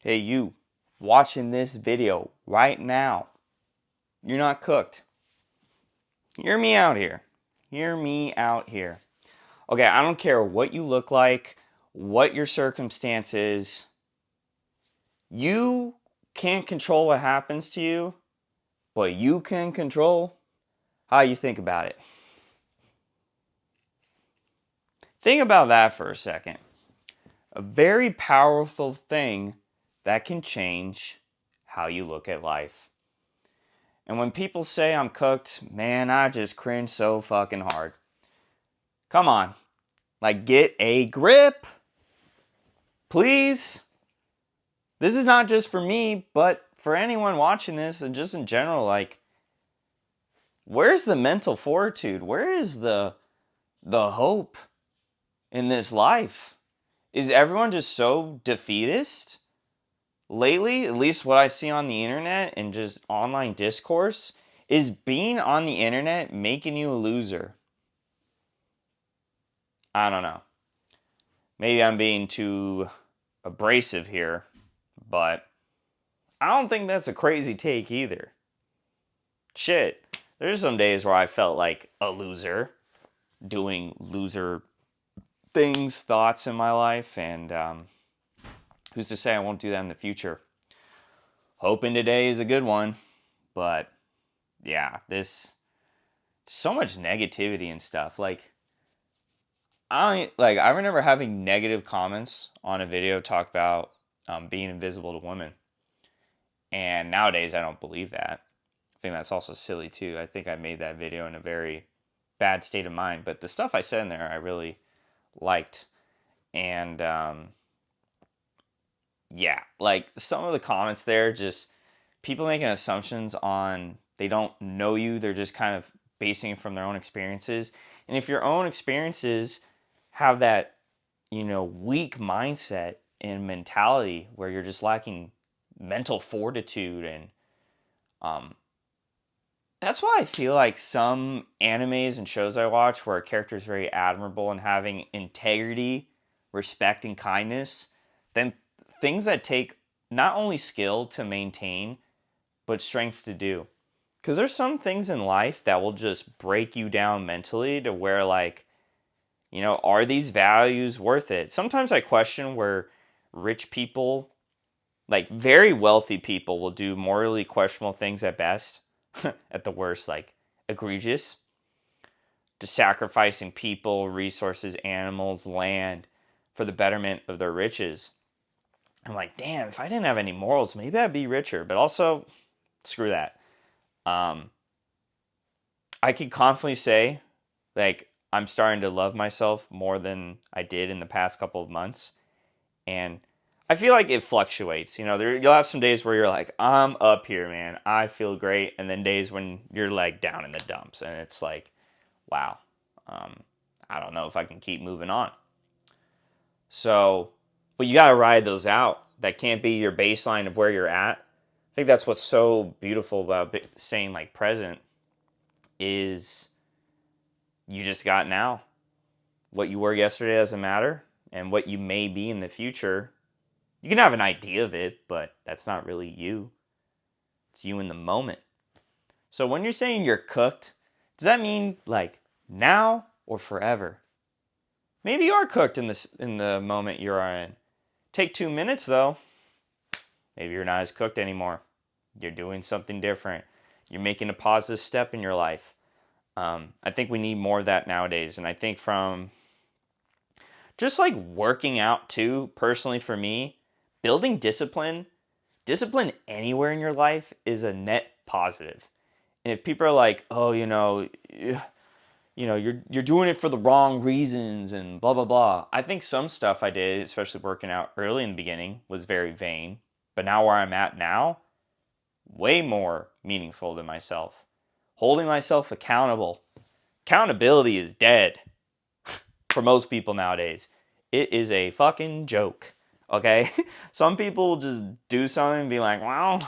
Hey, you watching this video right now, you're not cooked. Hear me out here. Hear me out here. Okay, I don't care what you look like, what your circumstances, you can't control what happens to you, but you can control how you think about it. Think about that for a second. A very powerful thing that can change how you look at life. And when people say I'm cooked, man, I just cringe so fucking hard. Come on. Like, get a grip. Please. This is not just for me, but for anyone watching this and just in general. Like, where's the mental fortitude? Where is the hope in this life? Is everyone just so defeatist? Lately, at least what I see on the internet and just online discourse, is being on the internet making you a loser? I don't know. Maybe I'm being too abrasive here, but I don't think that's a crazy take either. Shit, there's some days where I felt like a loser, doing loser things, thoughts in my life, and who's to say I won't do that in the future? Hoping today is a good one, but yeah, this so much negativity and stuff. I remember having negative comments on a video talk about being invisible to women, and nowadays I don't believe that. I think that's also silly too. I think I made that video in a very bad state of mind, but the stuff I said in there I really liked. And yeah, like some of the comments there, just people making assumptions on they don't know you, they're just kind of basing it from their own experiences. And if your own experiences have that, weak mindset and mentality where you're just lacking mental fortitude and um, that's why I feel like some animes and shows I watch where a character is very admirable and having integrity, respect, and kindness, then things that take not only skill to maintain, but strength to do. Because there's some things in life that will just break you down mentally to where, like, are these values worth it? Sometimes I question where rich people, like very wealthy people, will do morally questionable things at best, at the worst, like egregious, to sacrificing people, resources, animals, land for the betterment of their riches. I'm like, damn, if I didn't have any morals, maybe I'd be richer. But also, screw that. Um, I could confidently say, like, I'm starting to love myself more than I did in the past couple of months. And I feel like it fluctuates. You'll have some days where you're like, I'm up here, man. I feel great. And then days when you're like down in the dumps. And it's like, wow, um, I don't know if I can keep moving on. So, but you got to ride those out. That can't be your baseline of where you're at. I think that's what's so beautiful about staying like present is you just got now. What you were yesterday doesn't matter, and what you may be in the future, you can have an idea of it, but that's not really you. It's you in the moment. So when you're saying you're cooked, does that mean like now or forever? Maybe you are cooked in the moment you're in. Take 2 minutes though. Maybe you're not as cooked anymore. You're doing something different. You're making a positive step in your life. I think we need more of that nowadays. And I think from just like working out too, personally for me, building discipline anywhere in your life is a net positive. And if people are like, oh, you're doing it for the wrong reasons and blah blah blah. I think some stuff I did, especially working out early in the beginning, was very vain. But now where I'm at now, way more meaningful to myself. Holding myself accountable. Accountability is dead for most people nowadays. It is a fucking joke. Okay? Some people just do something and be like, wow,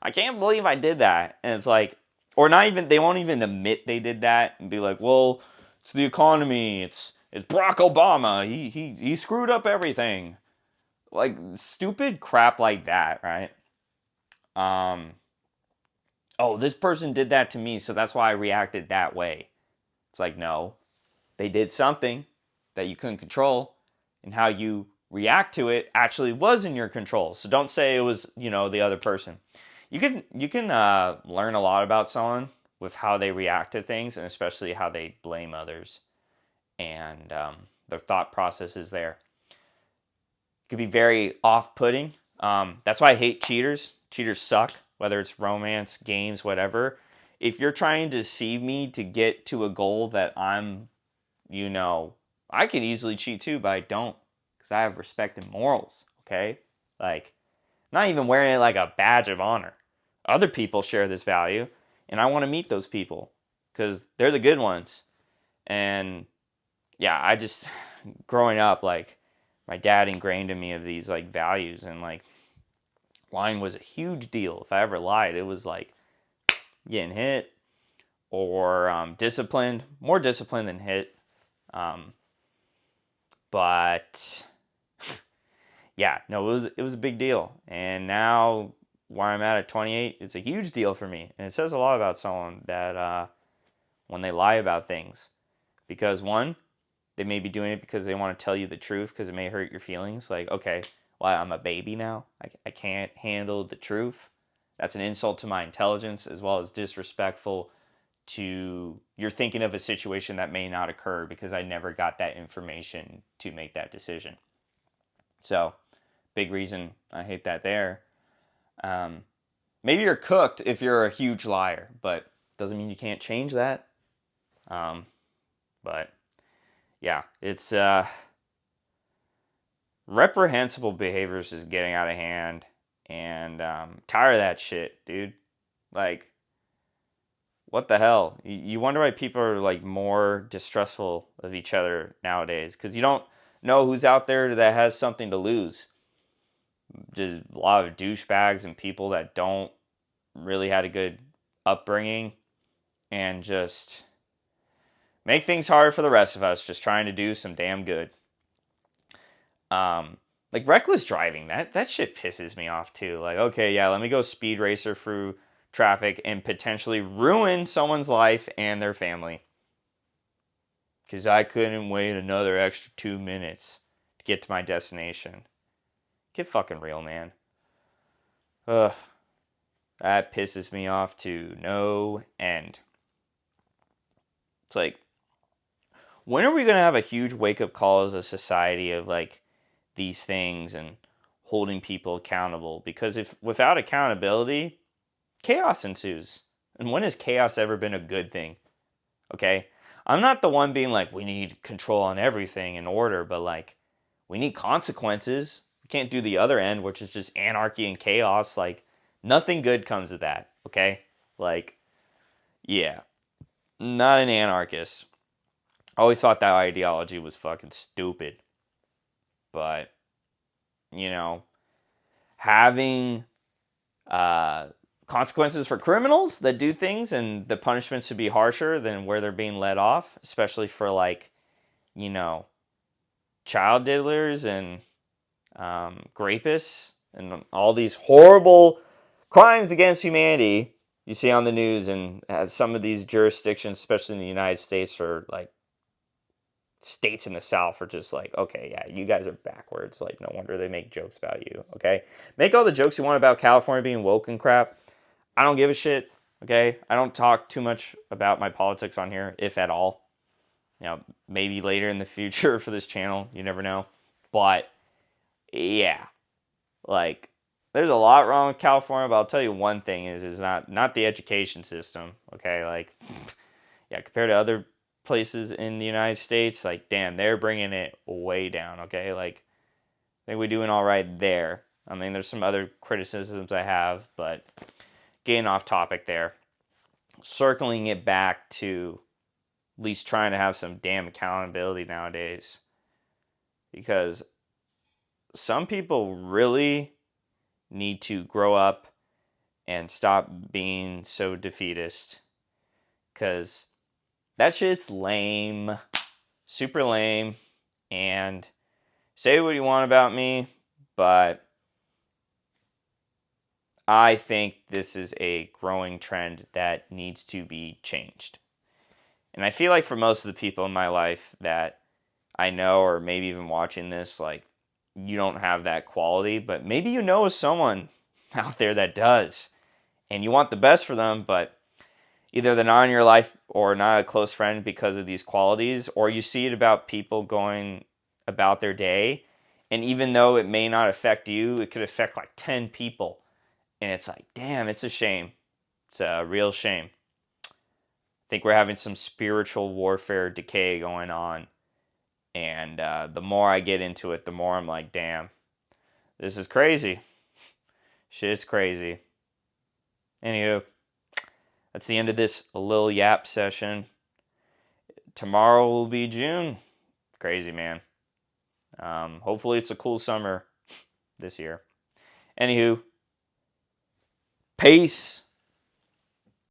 I can't believe I did that. And it's like, or not even, they won't even admit they did that and be like, well, it's the economy. It's Barack Obama. He screwed up everything. Like stupid crap like that, right? Um, oh, this person did that to me, so that's why I reacted that way. It's like, no, they did something that you couldn't control, and how you react to it actually was in your control. So don't say it was, the other person. You can learn a lot about someone with how they react to things, and especially how they blame others, and their thought process is there. It could be very off-putting. That's why I hate cheaters. Cheaters suck, whether it's romance, games, whatever. If you're trying to deceive me to get to a goal that you know, I can easily cheat too, but I don't, because I have respect and morals, okay? Like, not even wearing it like a badge of honor. Other people share this value, and I want to meet those people, because they're the good ones. And yeah, growing up, like, my dad ingrained in me of these, like, values, and, like, lying was a huge deal. If I ever lied, it was, like, getting hit, or disciplined. More disciplined than hit. Um, but yeah, no, it was a big deal. And now where I'm at 28, it's a huge deal for me. And it says a lot about someone that when they lie about things, because one, they may be doing it because they want to tell you the truth because it may hurt your feelings. Like, okay, well, I'm a baby now. I can't handle the truth. That's an insult to my intelligence, as well as disrespectful to you're thinking of a situation that may not occur because I never got that information to make that decision. So, big reason I hate that there. Um, Maybe you're cooked if you're a huge liar, but doesn't mean you can't change that. Um, but yeah, it's reprehensible behaviors is getting out of hand, and tired of that shit, dude. Like, what the hell? You wonder why people are like more distrustful of each other nowadays, because you don't know who's out there that has something to lose. Just a lot of douchebags and people that don't really had a good upbringing, and just make things hard for the rest of us just trying to do some damn good. Um, like reckless driving, that shit pisses me off too. Like, okay, yeah, let me go speed racer through traffic and potentially ruin someone's life and their family because I couldn't wait another extra 2 minutes to get to my destination. Get fucking real, man. Ugh, that pisses me off to no end. It's like, when are we gonna have a huge wake up call as a society of like these things and holding people accountable? Because if without accountability, chaos ensues. And when has chaos ever been a good thing? Okay, I'm not the one being like we need control on everything in order, but like we need consequences. We can't do the other end, which is just anarchy and chaos. Like nothing good comes of that. Okay, like yeah, not an anarchist. I always thought that ideology was fucking stupid. But, you know, having uh, consequences for criminals that do things and the punishments should be harsher than where they're being let off, especially for, like, you know, child diddlers and rapists and all these horrible crimes against humanity you see on the news. And some of these jurisdictions, especially in the United States, are like states in the South are just like, okay, yeah, you guys are backwards. Like, no wonder they make jokes about you. Okay, make all the jokes you want about California being woke and crap. I don't give a shit. Okay, I don't talk too much about my politics on here, if at all. Maybe later in the future for this channel, you never know. But yeah, like, there's a lot wrong with California. But I'll tell you one thing is not the education system. Okay, like, yeah, compared to other places in the United States, like, damn, they're bringing it way down. Okay, like, I think we're doing all right there. I mean, there's some other criticisms I have, but getting off topic there. Circling it back to at least trying to have some damn accountability nowadays, because some people really need to grow up and stop being so defeatist, because that shit's lame, super lame. And say what you want about me, but I think this is a growing trend that needs to be changed. And I feel like for most of the people in my life that I know, or maybe even watching this, like, you don't have that quality, but maybe you know someone out there that does, and you want the best for them, but either they're not in your life or not a close friend because of these qualities, or you see it about people going about their day, and even though it may not affect you, it could affect like 10 people, and it's like, damn, it's a shame. It's a real shame. I think we're having some spiritual warfare decay going on, and the more I get into it, the more I'm like, damn, this is crazy. Shit's crazy. Anywho, that's the end of this Lil Yap session. Tomorrow will be June. Crazy, man. Hopefully it's a cool summer this year. Anywho, peace.